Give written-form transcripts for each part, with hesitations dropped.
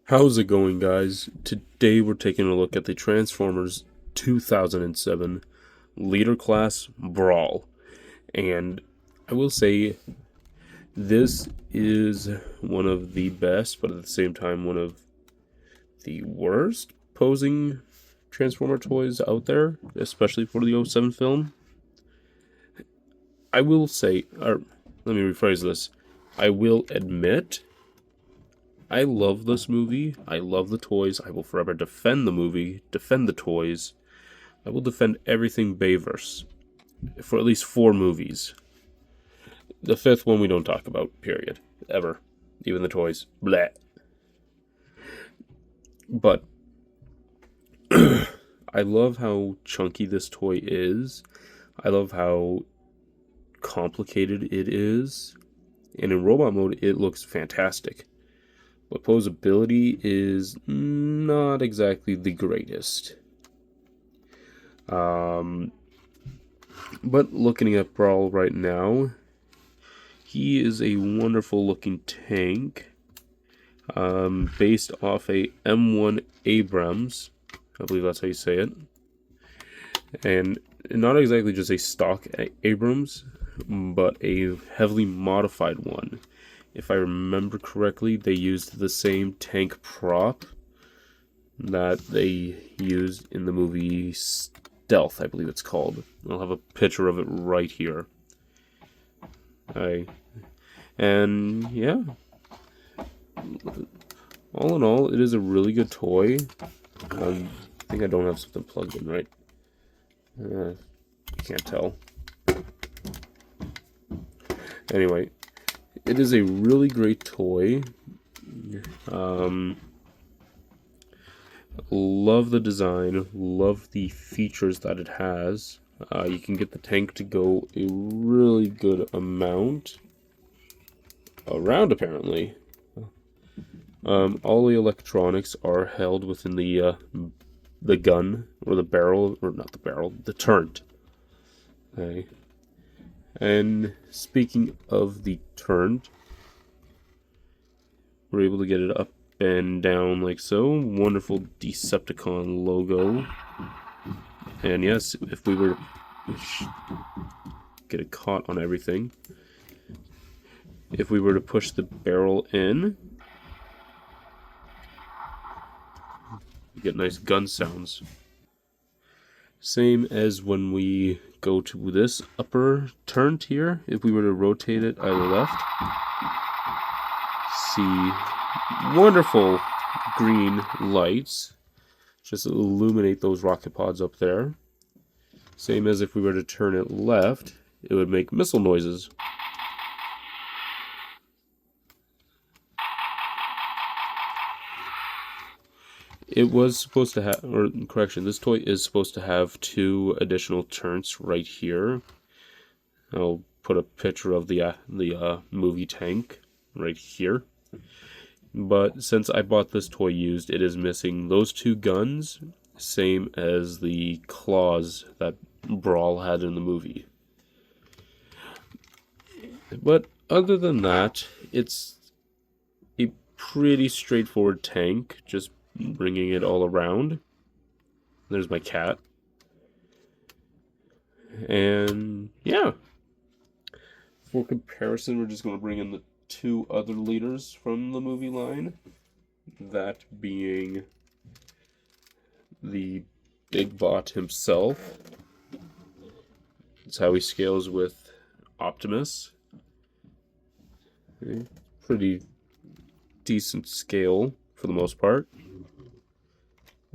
How's it going, guys? Today we're taking a look at the Transformers 2007 Leader Class Brawl. And I will say this is one of the best, but at the same time one of the worst posing Transformer toys out there, especially for the 07 film. I will say, or let me rephrase this, I will admit I love this movie. I love the toys. I will forever defend the movie, defend the toys. I will defend everything Bayverse for at least 4 movies. The 5th one we don't talk about, period. Ever. Even the toys. Bleh. But I love how chunky this toy is. I love how complicated it is. And in robot mode, it looks fantastic. But posability is not exactly the greatest. But looking at Brawl right now, he is a wonderful looking tank. Based off a M1 Abrams. I believe that's how you say it. And not exactly just a stock Abrams, but a heavily modified one. If I remember correctly, they used the same tank prop that they used in the movie Stealth, I believe it's called. I'll have a picture of it right here. And yeah, all in all, it is a really good toy. I think I don't have something plugged in, right? Can't tell. Anyway, it is a really great toy. Love the design, love the features that it has. You can get the tank to go a really good amount. Around, apparently. All the electronics are held within the gun, or the barrel, or not the barrel, the turret. Okay. And speaking of the turret, we're able to get it up and down like so. Wonderful Decepticon logo. And yes, if we were to get it caught on everything, if we were to push the barrel in, you get nice gun sounds. Same as when we go to this upper turret here. If we were to rotate it either left, see wonderful green lights just illuminate those rocket pods up there. Same as if we were to turn it left, it would make missile noises. It was supposed to have, or correction, this toy is supposed to have 2 additional turrets right here. I'll put a picture of the movie tank right here. But since I bought this toy used, it is missing those 2 guns, same as the claws that Brawl had in the movie. But other than that, it's a pretty straightforward tank, just bringing it all around. There's my cat. And yeah, for comparison, we're just going to bring in the 2 other leaders from the movie line. That being the Big Bot himself. That's how he scales with Optimus. Okay. Pretty decent scale for the most part.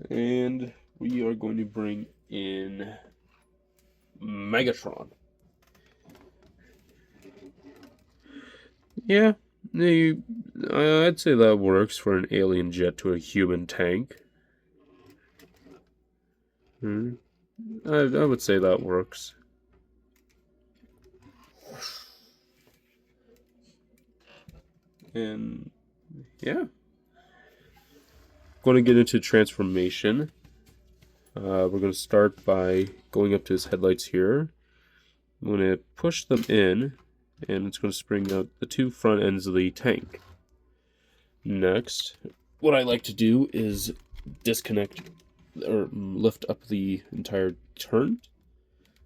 And we are going to bring in Megatron. Yeah, I'd say that works for an alien jet to a human tank. I would say that works. And yeah. Going to get into transformation. We're going to start by going up to his headlights here. I'm going to push them in, and it's going to spring out the 2 front ends of the tank. Next, what I like to do is disconnect or lift up the entire turret,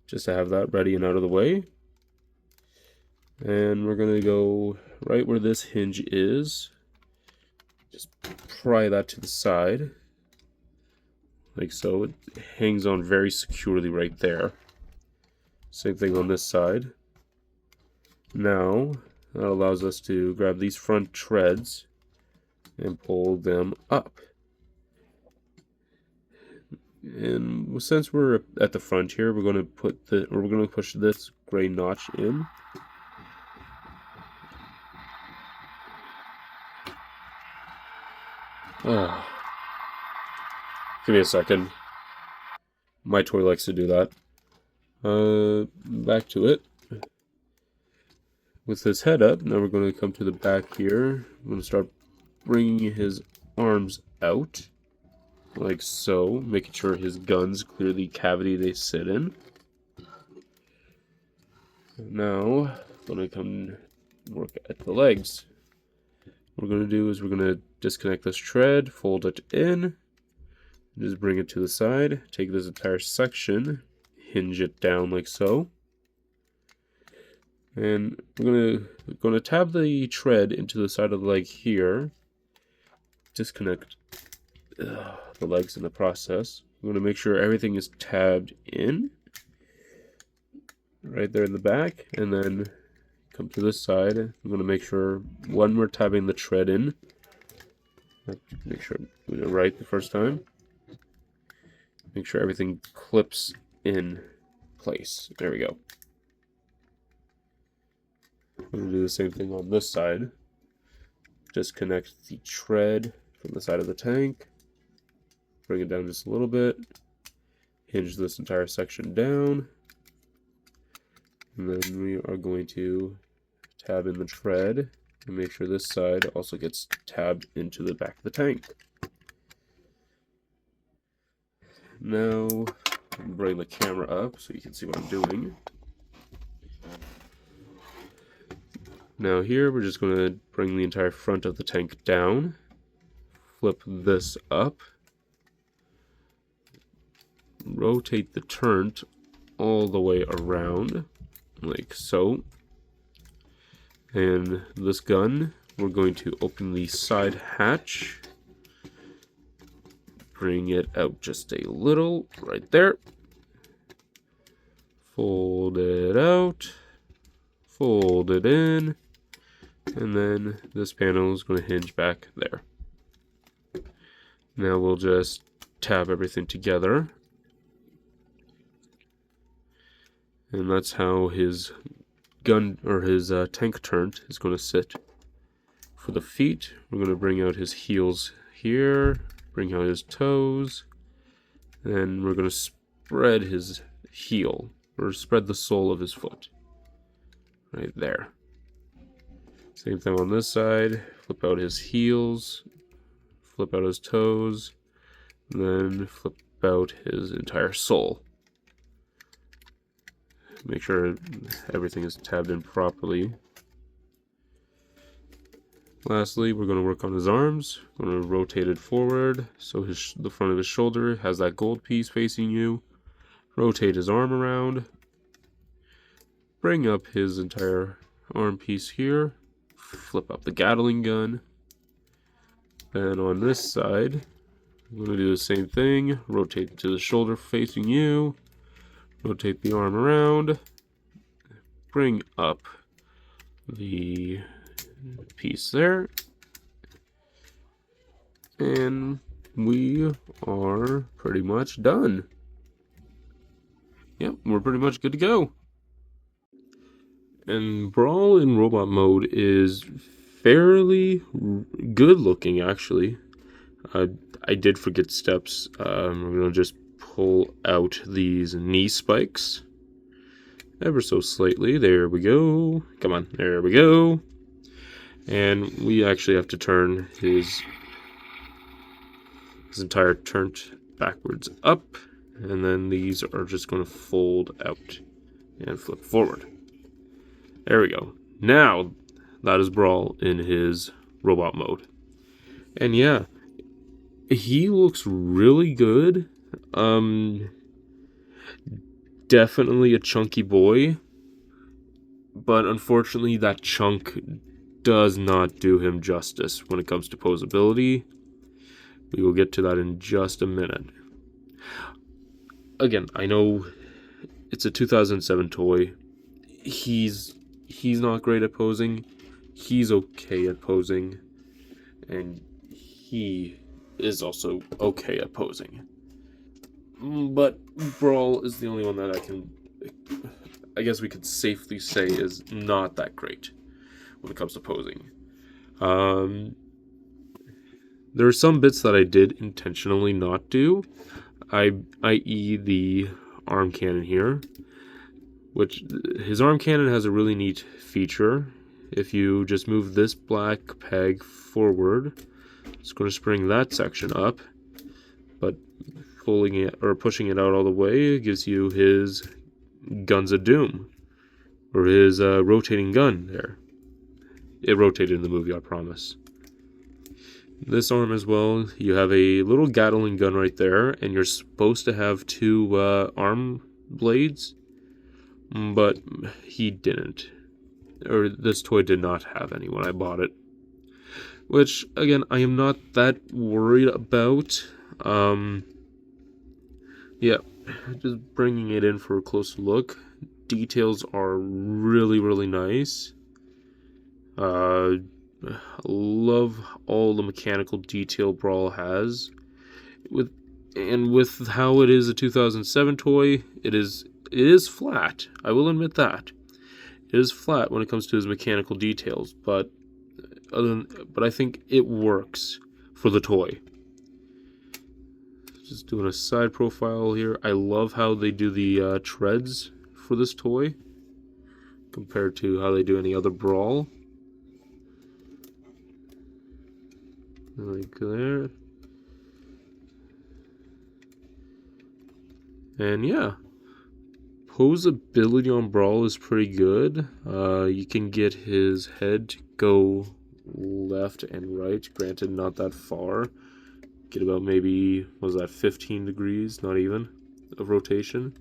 just to have that ready and out of the way. And we're going to go right where this hinge is. Just pry that to the side, like so. It hangs on very securely right there. Same thing on this side. Now, that allows us to grab these front treads and pull them up. And since we're at the front here, we're going to push this gray notch in. Oh. Give me a second. My toy likes to do that. Back to it. With his head up, now we're going to come to the back here. I'm going to start bringing his arms out, like so, making sure his guns clear the cavity they sit in. Now, I'm going to come work at the legs. What we're going to do is we're going to disconnect this tread, fold it in, just bring it to the side, take this entire section, hinge it down like so. And we're going to tab the tread into the side of the leg here, disconnect the legs in the process. I'm going to make sure everything is tabbed in, right there in the back, and then come to this side. I'm going to make sure when we're tabbing the tread in, make sure I'm doing it right the first time. Make sure everything clips in place. There we go. I'm going to do the same thing on this side. Disconnect the tread from the side of the tank. Bring it down just a little bit. Hinge this entire section down. And then we are going to tab in the tread and make sure this side also gets tabbed into the back of the tank. Now, bring the camera up so you can see what I'm doing. Now here, we're just going to bring the entire front of the tank down, flip this up, rotate the turret all the way around, like so. And this gun, we're going to open the side hatch, bring it out just a little, right there. Fold it out, fold it in, and then this panel is going to hinge back there. Now we'll just tab everything together. And that's how his gun or his tank turret is going to sit. For the feet, we're going to bring out his heels here, bring out his toes, and we're going to spread his heel, or spread the sole of his foot. Right there. Same thing on this side. Flip out his heels, flip out his toes, and then flip out his entire sole. Make sure everything is tabbed in properly. Lastly, we're going to work on his arms. We're going to rotate it forward so the front of his shoulder has that gold piece facing you. Rotate his arm around. Bring up his entire arm piece here. Flip up the Gatling gun. Then on this side, I'm going to do the same thing. Rotate it to the shoulder facing you. Rotate the arm around. Bring up the piece there. And we are pretty much done. Yep, we're pretty much good to go. And Brawl in robot mode is fairly good looking, actually. I did forget steps. We're going to just pull out these knee spikes ever so slightly. There we go. Come on, there we go. And we actually have to turn his entire turret backwards up, and then these are just going to fold out and flip forward. There we go. Now that is Brawl in his robot mode. And yeah, He looks really good. Definitely a chunky boy. But unfortunately, that chunk does not do him justice when it comes to posability. We will get to that in just a minute. Again, I know it's a 2007 toy. He's not great at posing. He's okay at posing. And he is also okay at posing. But Brawl is the only one that I guess we could safely say is not that great when it comes to posing. There are some bits that I did intentionally not do, i.e. the arm cannon here, which his arm cannon has a really neat feature. If you just move this black peg forward, it's going to spring that section up, but pulling it or pushing it out all the way gives you his Guns of Doom, or his rotating gun there. It rotated in the movie, I promise. This arm as well, you have a little Gatling gun right there, and you're supposed to have two arm blades, but he didn't. Or this toy did not have any when I bought it. Which, again, I am not that worried about. Yeah, just bringing it in for a closer look. Details are really, really nice. Love all the mechanical detail Brawl has. With how it is a 2007 toy, it is flat. I will admit that. It is flat when it comes to his mechanical details, but I think it works for the toy. Just doing a side profile here. I love how they do the treads for this toy compared to how they do any other Brawl. Like there. And yeah, posability on Brawl is pretty good. You can get his head to go left and right, granted not that far. Get about maybe, what was that, 15 degrees, not even, of rotation.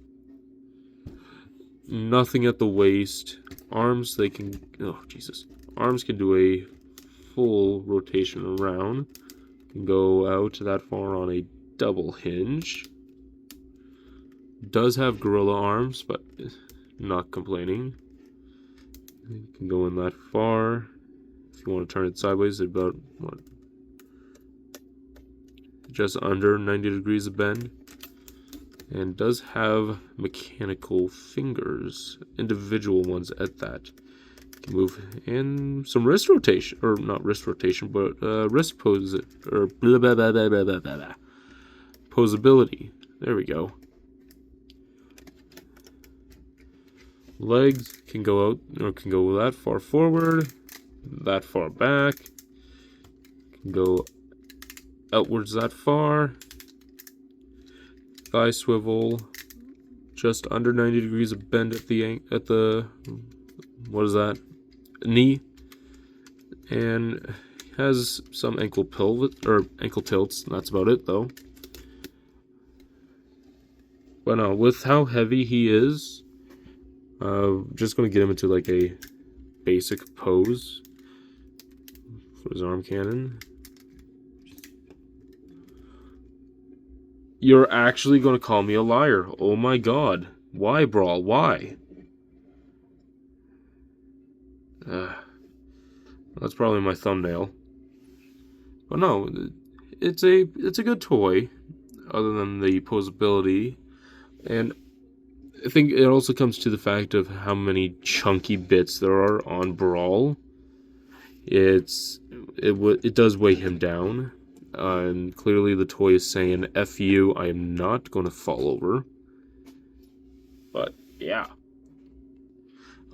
Nothing at the waist. Arms, they can, oh Jesus. Arms can do a full rotation around. Can go out that far on a double hinge. Does have gorilla arms, but not complaining. You can go in that far. If you want to turn it sideways, about what? Just under 90 degrees of bend. And does have mechanical fingers, individual ones at that. Can move and some wrist rotation, or not wrist rotation, but wrist pose, or blah, blah, blah, blah, blah, blah, blah. Posability. There we go. Legs can go out, or can go that far forward, that far back. Can go outwards that far. Thigh swivel, just under 90 degrees of bend at the what is that? Knee, and has some ankle tilts. That's about it though. But no, with how heavy he is, just gonna get him into like a basic pose for his arm cannon. You're actually gonna call me a liar? Oh my god! Why, Brawl? Why? That's probably my thumbnail. But no, it's a good toy, other than the posability, and I think it also comes to the fact of how many chunky bits there are on Brawl. It does weigh him down, and clearly the toy is saying, "F you, I am not going to fall over." But yeah.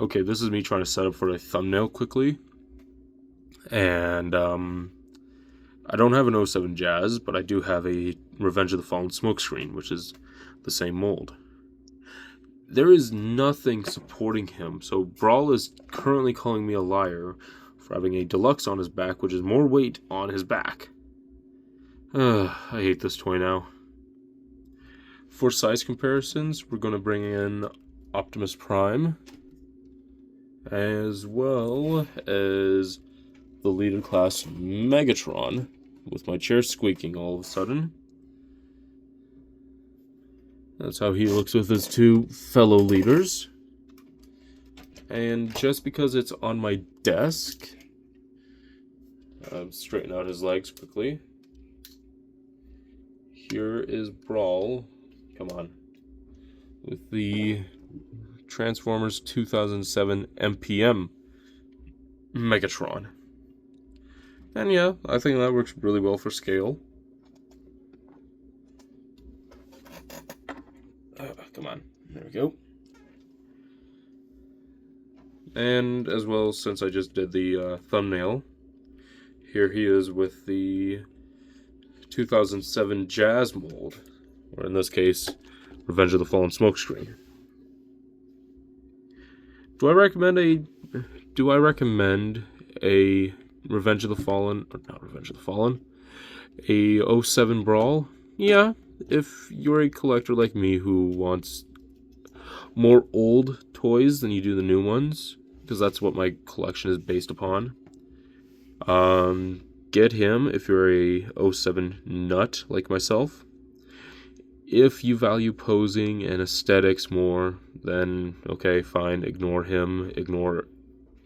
Okay, this is me trying to set up for a thumbnail quickly. And I don't have an 07 Jazz, but I do have a Revenge of the Fallen smokescreen, which is the same mold. There is nothing supporting him, so Brawl is currently calling me a liar for having a deluxe on his back, which is more weight on his back. I hate this toy now. For size comparisons, we're going to bring in Optimus Prime, as well as the Leader Class Megatron, with my chair squeaking all of a sudden. That's how he looks with his two fellow leaders. And just because it's on my desk, straighten out his legs quickly. Here is Brawl, come on, with the Transformers 2007 MPM Megatron. And yeah, I think that works really well for scale. Come on, there we go. And as well, since I just did the thumbnail, here he is with the 2007 Jazz mold, or in this case, Revenge of the Fallen smokescreen. Do I recommend a Revenge of the Fallen, or not Revenge of the Fallen, a 07 Brawl? Yeah, if you're a collector like me who wants more old toys than you do the new ones, because that's what my collection is based upon. Get him if you're a 07 nut like myself. If you value posing and aesthetics more, then okay, fine, ignore him, ignore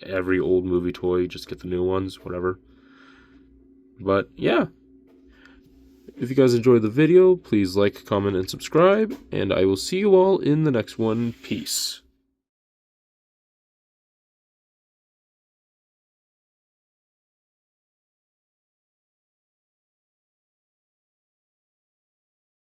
every old movie toy, just get the new ones, whatever. But yeah, if you guys enjoyed the video, please like, comment, and subscribe, and I will see you all in the next one. Peace.